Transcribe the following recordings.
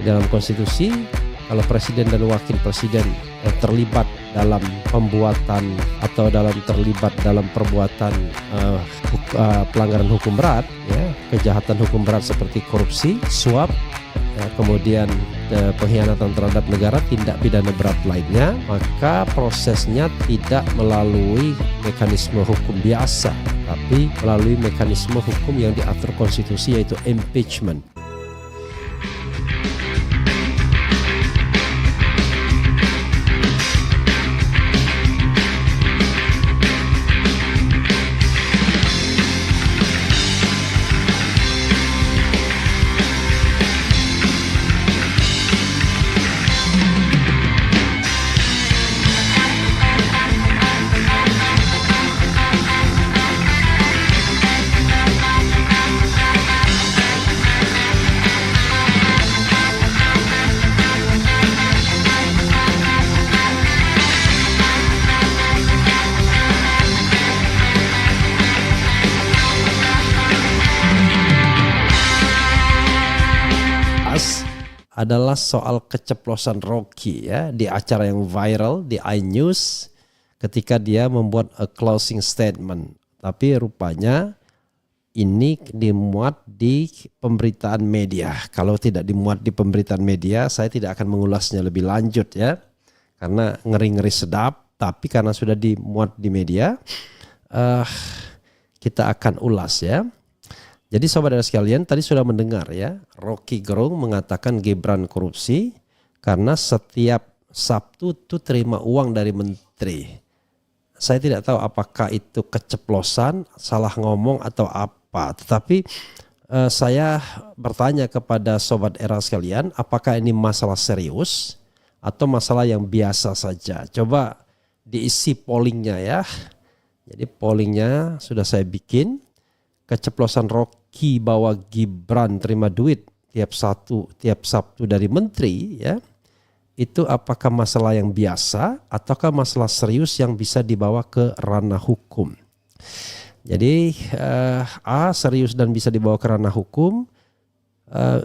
dalam konstitusi, kalau presiden dan wakil presiden terlibat dalam pembuatan atau terlibat dalam perbuatan pelanggaran hukum berat, ya, kejahatan hukum berat seperti korupsi, suap, kemudian pengkhianatan terhadap negara, tindak pidana berat lainnya, maka prosesnya tidak melalui mekanisme hukum biasa, tapi melalui mekanisme hukum yang diatur konstitusi, yaitu impeachment. Adalah soal keceplosan Rocky, ya, di acara yang viral di iNews ketika dia membuat a closing statement. Tapi rupanya ini dimuat di pemberitaan media. Kalau tidak dimuat di pemberitaan media, saya tidak akan mengulasnya lebih lanjut, ya, karena ngeri-ngeri sedap. Tapi karena sudah dimuat di media, kita akan ulas, ya. Jadi sobat dan sekalian, tadi sudah mendengar, ya, Rocky Gerung mengatakan Gibran korupsi karena setiap Sabtu tuh terima uang dari menteri. Saya tidak tahu apakah itu keceplosan, salah ngomong atau apa. Tetapi saya bertanya kepada sobat era sekalian, apakah ini masalah serius atau masalah yang biasa saja? Coba diisi pollingnya, ya. Jadi pollingnya sudah saya bikin. Keceplosan Rocky bahwa Gibran terima duit tiap Sabtu dari menteri, ya, itu apakah masalah yang biasa ataukah masalah serius yang bisa dibawa ke ranah hukum? Jadi A, serius dan bisa dibawa ke ranah hukum,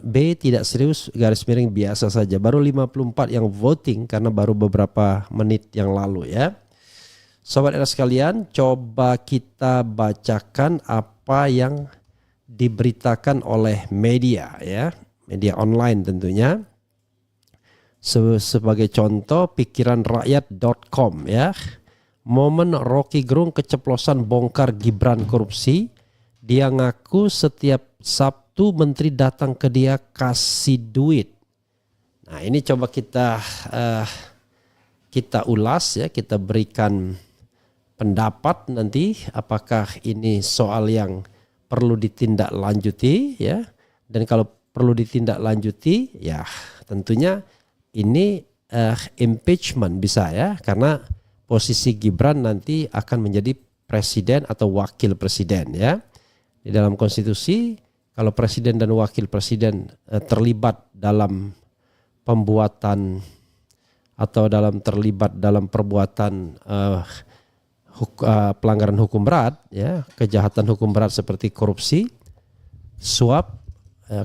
B, tidak serius, garis miring biasa saja. Baru 54 yang voting karena baru beberapa menit yang lalu, ya. Sobat era sekalian, coba kita bacakan apa yang diberitakan oleh media, ya, media online tentunya. Sebagai contoh, pikiranrakyat.com, ya. Momen Rocky Gerung keceplosan bongkar Gibran korupsi. Dia ngaku setiap Sabtu menteri datang ke dia kasih duit. Nah, ini coba kita ulas, ya, kita berikan pendapat nanti apakah ini soal yang perlu ditindaklanjuti, ya, dan kalau perlu ditindaklanjuti, ya, tentunya ini impeachment bisa, ya, karena posisi Gibran nanti akan menjadi presiden atau wakil presiden, ya. Di dalam konstitusi, kalau presiden dan wakil presiden terlibat dalam pembuatan atau terlibat dalam perbuatan pelanggaran hukum berat, ya, kejahatan hukum berat seperti korupsi, suap,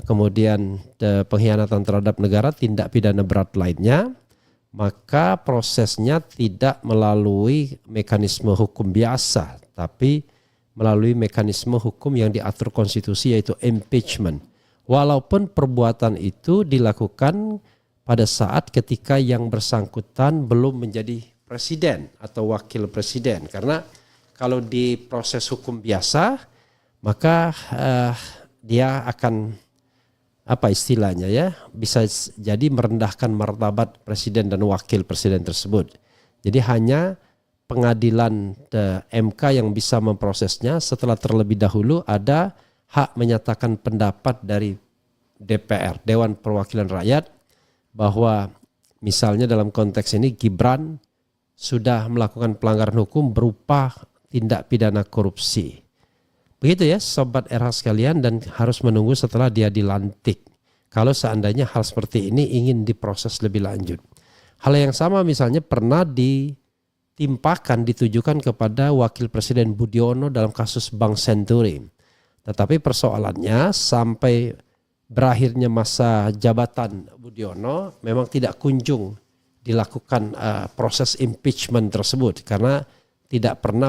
kemudian pengkhianatan terhadap negara, tindak pidana berat lainnya, maka prosesnya tidak melalui mekanisme hukum biasa, tapi melalui mekanisme hukum yang diatur konstitusi, yaitu impeachment. Walaupun perbuatan itu dilakukan pada saat ketika yang bersangkutan belum menjadi presiden atau wakil presiden, karena kalau di proses hukum biasa maka dia akan apa istilahnya, ya, bisa jadi merendahkan martabat presiden dan wakil presiden tersebut. Jadi hanya pengadilan MK yang bisa memprosesnya setelah terlebih dahulu ada hak menyatakan pendapat dari DPR, Dewan Perwakilan Rakyat, bahwa misalnya dalam konteks ini Gibran sudah melakukan pelanggaran hukum berupa tindak pidana korupsi. Begitu, ya, sobat RH sekalian, dan harus menunggu setelah dia dilantik. Kalau seandainya hal seperti ini ingin diproses lebih lanjut. Hal yang sama misalnya pernah ditujukan kepada Wakil Presiden Budiono dalam kasus Bank Senturi. Tetapi persoalannya sampai berakhirnya masa jabatan Budiono memang tidak kunjung dilakukan proses impeachment tersebut karena tidak pernah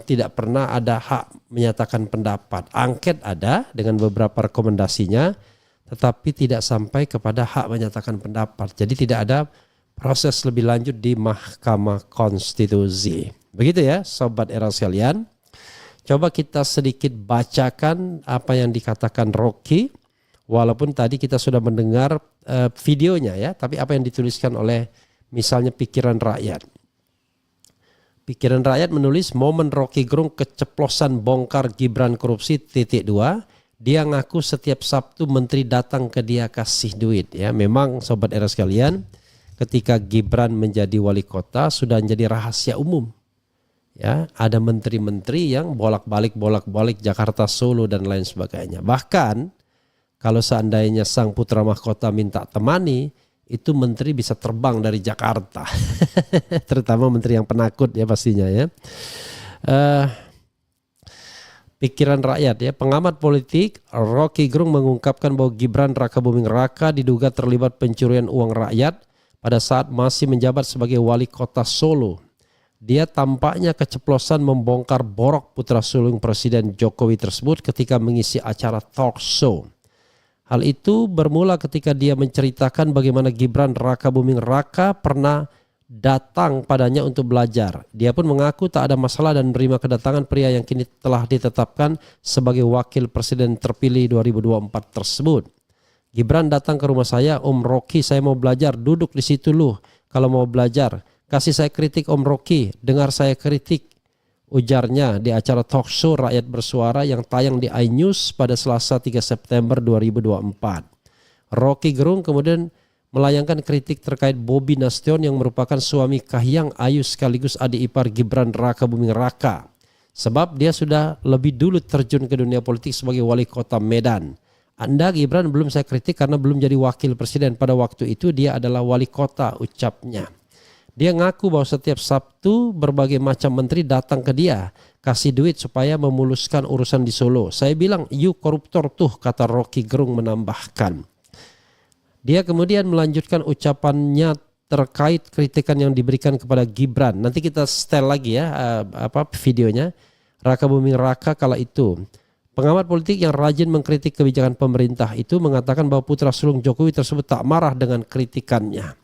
tidak pernah ada hak menyatakan pendapat. Angket ada dengan beberapa rekomendasinya, tetapi tidak sampai kepada hak menyatakan pendapat. Jadi tidak ada proses lebih lanjut di Mahkamah Konstitusi. Begitu ya Sobat Era sekalian. Coba kita sedikit bacakan apa yang dikatakan Rocky. Walaupun tadi kita sudah mendengar videonya ya, tapi apa yang dituliskan oleh misalnya Pikiran Rakyat. Pikiran Rakyat menulis momen Rocky Gerung keceplosan bongkar Gibran korupsi _2. Dia ngaku setiap Sabtu menteri datang ke dia kasih duit ya. Memang Sobat Era sekalian, ketika Gibran menjadi wali kota sudah menjadi rahasia umum. Ya, ada menteri-menteri yang bolak-balik Jakarta, Solo dan lain sebagainya. Bahkan kalau seandainya sang putra mahkota minta temani, itu menteri bisa terbang dari Jakarta. Terutama menteri yang penakut ya pastinya ya. Pikiran Rakyat ya, pengamat politik Rocky Gerung mengungkapkan bahwa Gibran Rakabuming Raka diduga terlibat pencurian uang rakyat pada saat masih menjabat sebagai wali kota Solo. Dia tampaknya keceplosan membongkar borok putra sulung Presiden Jokowi tersebut ketika mengisi acara talk show. Hal itu bermula ketika dia menceritakan bagaimana Gibran Rakabuming Raka pernah datang padanya untuk belajar. Dia pun mengaku tak ada masalah dan menerima kedatangan pria yang kini telah ditetapkan sebagai wakil presiden terpilih 2024 tersebut. Gibran datang ke rumah saya, Om Rocky saya mau belajar, duduk di situ lu kalau mau belajar. Kasih saya kritik Om Rocky, dengar saya kritik. Ujarnya di acara talk show Rakyat Bersuara yang tayang di iNews pada Selasa 3 September 2024. Rocky Gerung kemudian melayangkan kritik terkait Bobi Nasution yang merupakan suami Kahiyang Ayu sekaligus adik ipar Gibran Rakabuming Raka. Sebab dia sudah lebih dulu terjun ke dunia politik sebagai wali kota Medan. Anda Gibran belum saya kritik karena belum jadi wakil presiden. Pada waktu itu dia adalah wali kota, ucapnya. Dia ngaku bahwa setiap Sabtu berbagai macam menteri datang ke dia, kasih duit supaya memuluskan urusan di Solo. Saya bilang, you koruptor tuh, kata Rocky Gerung menambahkan. Dia kemudian melanjutkan ucapannya terkait kritikan yang diberikan kepada Gibran. Nanti kita setel lagi ya videonya. Rakabuming Raka kala itu. Pengamat politik yang rajin mengkritik kebijakan pemerintah itu mengatakan bahwa putra sulung Jokowi tersebut tak marah dengan kritikannya.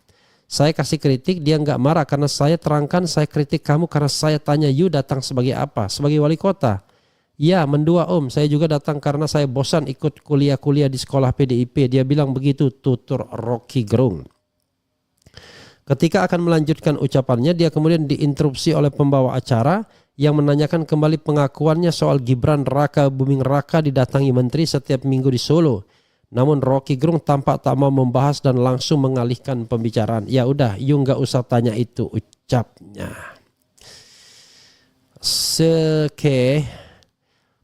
Saya kasih kritik, dia nggak marah karena saya terangkan saya kritik kamu karena saya tanya you datang sebagai apa? Sebagai wali kota. Ya mendua Om, saya juga datang karena saya bosan ikut kuliah-kuliah di sekolah PDIP. Dia bilang begitu, tutur Rocky Gerung. Ketika akan melanjutkan ucapannya, dia kemudian diinterupsi oleh pembawa acara yang menanyakan kembali pengakuannya soal Gibran Rakabuming Raka didatangi menteri setiap minggu di Solo. Namun Rocky Gerung tampak tak mau membahas dan langsung mengalihkan pembicaraan. Ya udah, you nggak usah tanya itu, ucapnya. Oke,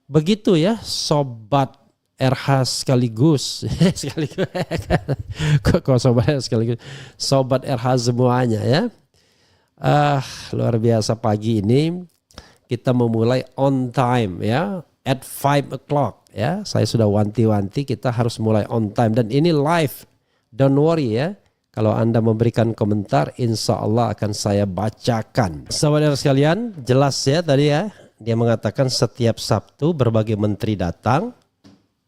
begitu ya Sobat RH sekaligus. Kok Sobat RH sekaligus? Sobat RH semuanya ya. Luar biasa pagi ini kita memulai on time ya. At 5 o'clock ya, saya sudah wanti-wanti kita harus mulai on time dan ini live, don't worry ya. Kalau Anda memberikan komentar, insya Allah akan saya bacakan. Saudara sekalian, jelas ya tadi ya, dia mengatakan setiap Sabtu berbagai menteri datang,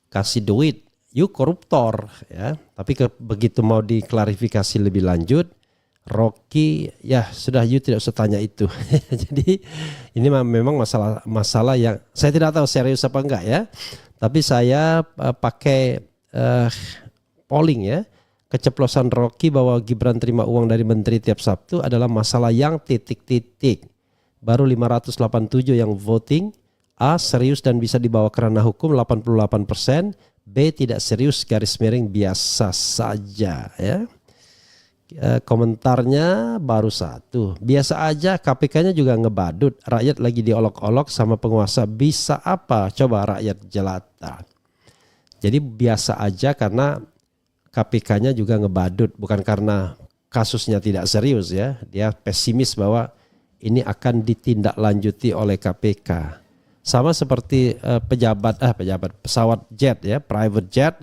kasih duit, you koruptor ya. Tapi begitu mau diklarifikasi lebih lanjut, Rocky ya sudah you tidak usah tanya itu. Jadi ini memang masalah yang saya tidak tahu serius apa enggak ya. Tapi saya pakai polling ya. Keceplosan Rocky bahwa Gibran terima uang dari menteri tiap Sabtu adalah masalah yang titik-titik. Baru 587 yang voting. A serius dan bisa dibawa ke ranah hukum 88%. B tidak serius garis miring biasa saja ya. Komentarnya baru 1. Biasa aja, KPK-nya juga ngebadut. Rakyat lagi diolok-olok sama penguasa. Bisa apa? Coba rakyat jelata. Jadi biasa aja karena KPK-nya juga ngebadut. Bukan karena kasusnya tidak serius ya. Dia pesimis bahwa ini akan ditindaklanjuti oleh KPK. Sama seperti pesawat jet ya, private jet.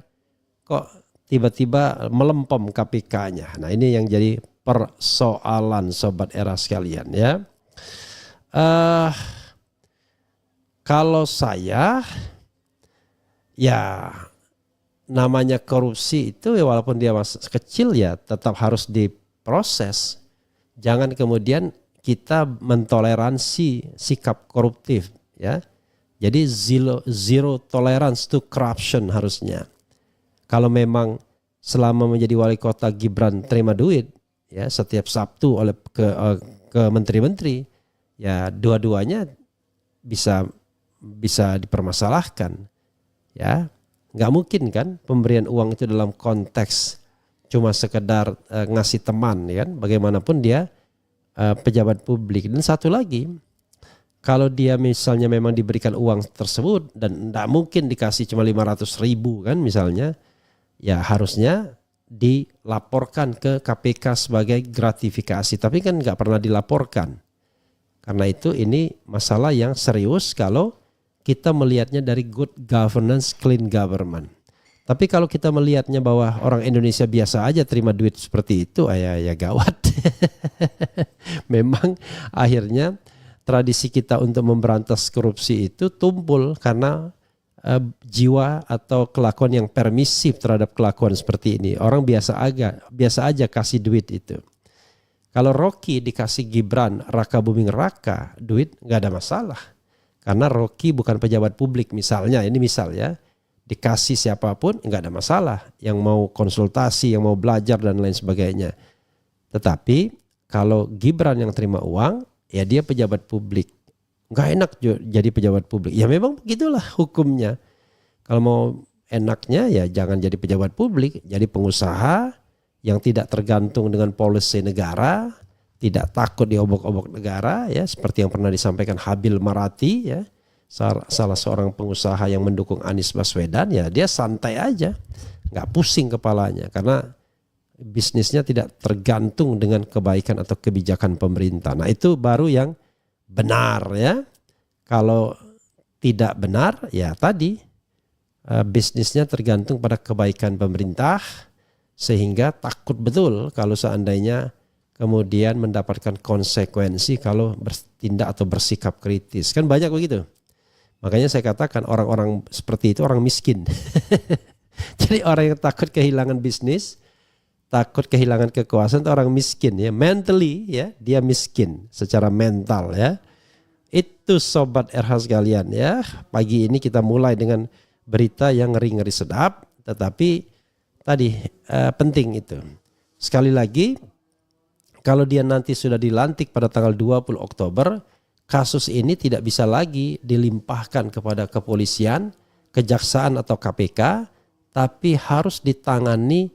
kok tiba-tiba melempem KPK-nya. Nah ini yang jadi persoalan Sobat Era sekalian ya. Kalau saya ya namanya korupsi itu ya walaupun dia masih kecil ya tetap harus diproses. Jangan kemudian kita mentoleransi sikap koruptif ya. Jadi zero tolerance to corruption harusnya. Kalau memang selama menjadi wali kota Gibran terima duit ya setiap Sabtu oleh ke menteri-menteri ya dua-duanya bisa dipermasalahkan ya. Nggak mungkin kan pemberian uang itu dalam konteks cuma sekedar ngasih teman ya kan, bagaimanapun dia pejabat publik. Dan satu lagi, kalau dia misalnya memang diberikan uang tersebut dan nggak mungkin dikasih cuma 500.000 kan misalnya, ya harusnya dilaporkan ke KPK sebagai gratifikasi, tapi kan nggak pernah dilaporkan. Karena itu ini masalah yang serius kalau kita melihatnya dari good governance, clean government. Tapi kalau kita melihatnya bahwa orang Indonesia biasa aja terima duit seperti itu, ya gawat. Memang akhirnya tradisi kita untuk memberantas korupsi itu tumpul karena jiwa atau kelakuan yang permisif terhadap kelakuan seperti ini. Orang biasa aja kasih duit itu. Kalau Rocky dikasih Gibran, Raka Buming Raka, duit nggak ada masalah. Karena Rocky bukan pejabat publik misalnya, ini misal ya, dikasih siapapun nggak ada masalah. Yang mau konsultasi, yang mau belajar dan lain sebagainya. Tetapi kalau Gibran yang terima uang, ya dia pejabat publik. Nggak enak jadi pejabat publik. Ya memang begitulah hukumnya. Kalau mau enaknya ya jangan jadi pejabat publik, jadi pengusaha yang tidak tergantung dengan polisi negara, tidak takut diobok-obok negara ya, seperti yang pernah disampaikan Habil Marati ya, salah seorang pengusaha yang mendukung Anies Baswedan, ya dia santai aja, nggak pusing kepalanya karena bisnisnya tidak tergantung dengan kebaikan atau kebijakan pemerintah. Nah itu baru yang benar ya. Kalau tidak benar ya tadi bisnisnya tergantung pada kebaikan pemerintah, sehingga takut betul kalau seandainya kemudian mendapatkan konsekuensi kalau bertindak atau bersikap kritis. Kan banyak begitu. Makanya saya katakan orang-orang seperti itu orang miskin. Jadi orang yang takut kehilangan bisnis, takut kehilangan kekuasaan itu orang miskin ya. Mentally ya, dia miskin secara mental ya. Itu Sobat RH sekalian ya. Pagi ini kita mulai dengan berita yang ngeri-ngeri sedap, tetapi tadi penting itu. Sekali lagi, kalau dia nanti sudah dilantik pada tanggal 20 Oktober, kasus ini tidak bisa lagi dilimpahkan kepada kepolisian, kejaksaan atau KPK, tapi harus ditangani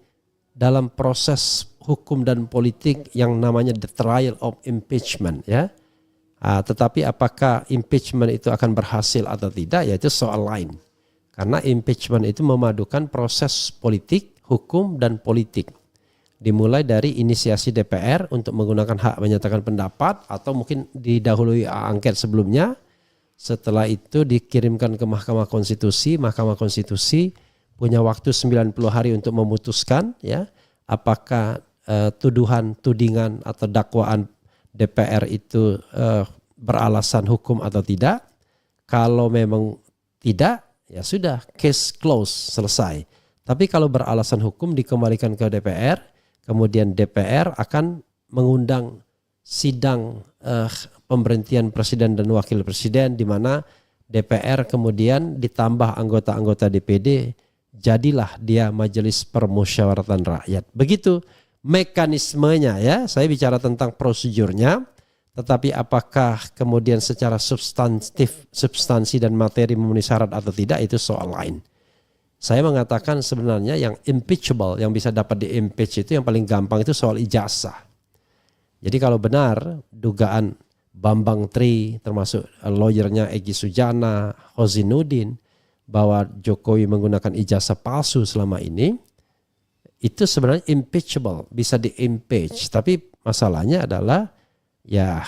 dalam proses hukum dan politik yang namanya the trial of impeachment ya. Tetapi apakah impeachment itu akan berhasil atau tidak, ya itu soal lain. Karena impeachment itu memadukan proses politik, hukum dan politik. Dimulai dari inisiasi DPR untuk menggunakan hak menyatakan pendapat atau mungkin didahului angket sebelumnya. Setelah itu dikirimkan ke Mahkamah Konstitusi. Mahkamah Konstitusi punya waktu 90 hari untuk memutuskan ya apakah tuduhan, tudingan atau dakwaan DPR itu beralasan hukum atau tidak. Kalau memang tidak, ya sudah, case close, selesai. Tapi kalau beralasan hukum dikembalikan ke DPR. Kemudian DPR akan mengundang sidang pemberhentian presiden dan wakil presiden, di mana DPR kemudian ditambah anggota-anggota DPD, jadilah dia Majelis Permusyawaratan Rakyat. Begitu mekanismenya ya. Saya bicara tentang prosedurnya, tetapi apakah kemudian secara substansi dan materi memenuhi syarat atau tidak, itu soal lain. Saya mengatakan sebenarnya yang impeachable, yang bisa dapat di-impeach itu yang paling gampang itu soal ijazah. Jadi kalau benar dugaan Bambang Tri termasuk lawyernya Egy Sujana, Hozinuddin, bahwa Jokowi menggunakan ijazah palsu selama ini, itu sebenarnya impeachable, bisa di-impeach. Tapi masalahnya adalah ya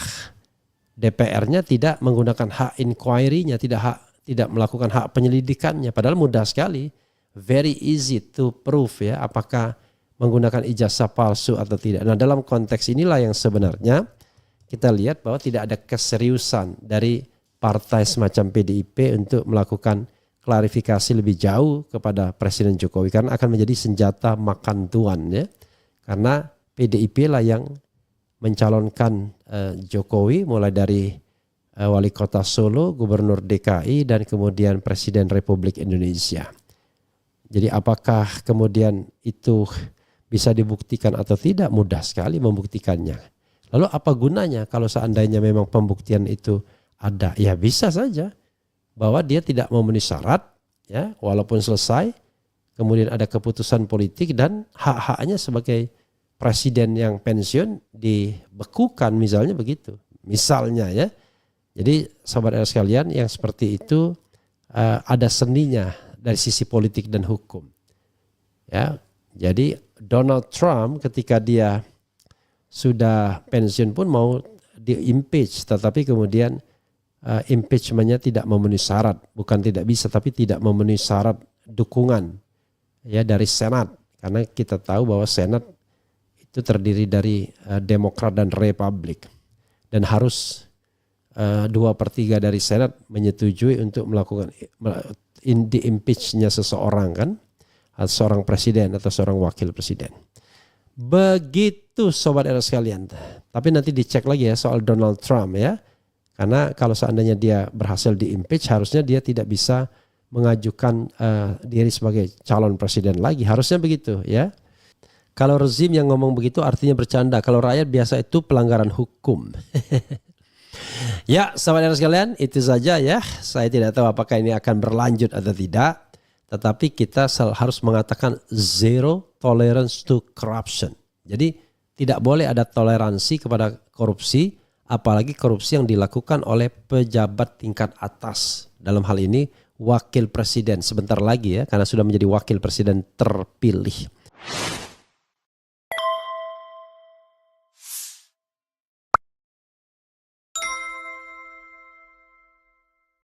DPR-nya tidak menggunakan hak inquiry-nya, tidak melakukan hak penyelidikannya. Padahal mudah sekali. very easy to prove ya apakah menggunakan ijazah palsu atau tidak. Nah, dalam konteks inilah yang sebenarnya kita lihat bahwa tidak ada keseriusan dari partai semacam PDIP untuk melakukan klarifikasi lebih jauh kepada Presiden Jokowi karena akan menjadi senjata makan tuan ya. Karena PDIP lah yang mencalonkan Jokowi mulai dari Wali Kota Solo, Gubernur DKI dan kemudian Presiden Republik Indonesia. Jadi apakah kemudian itu bisa dibuktikan atau tidak? Mudah sekali membuktikannya. Lalu apa gunanya kalau seandainya memang pembuktian itu ada? Ya bisa saja bahwa dia tidak memenuhi syarat ya, walaupun selesai kemudian ada keputusan politik dan hak-haknya sebagai presiden yang pensiun dibekukan misalnya begitu. Misalnya ya. Jadi sahabat sekalian yang seperti itu ada seninya dari sisi politik dan hukum. Ya. Jadi Donald Trump ketika dia sudah pensiun pun mau di-impeach, tetapi kemudian impeachment-nya tidak memenuhi syarat, bukan tidak bisa tapi tidak memenuhi syarat dukungan ya dari Senat, karena kita tahu bahwa Senat itu terdiri dari Demokrat dan Republik dan harus 2/3 dari Senat menyetujui untuk melakukan di-impeach-nya seseorang kan, seorang presiden atau seorang wakil presiden. Begitu sobat era sekalian. Tapi nanti dicek lagi ya soal Donald Trump ya. Karena kalau seandainya dia berhasil di-impeach harusnya dia tidak bisa mengajukan diri sebagai calon presiden lagi. Harusnya begitu ya. Kalau rezim yang ngomong begitu artinya bercanda. Kalau rakyat biasa itu pelanggaran hukum. Ya sahabat era sekalian itu saja ya. Saya tidak tahu apakah ini akan berlanjut atau tidak. Tetapi kita harus mengatakan zero tolerance to corruption. Jadi tidak boleh ada toleransi kepada korupsi, apalagi korupsi yang dilakukan oleh pejabat tingkat atas. Dalam hal ini wakil presiden sebentar lagi ya, karena sudah menjadi wakil presiden terpilih.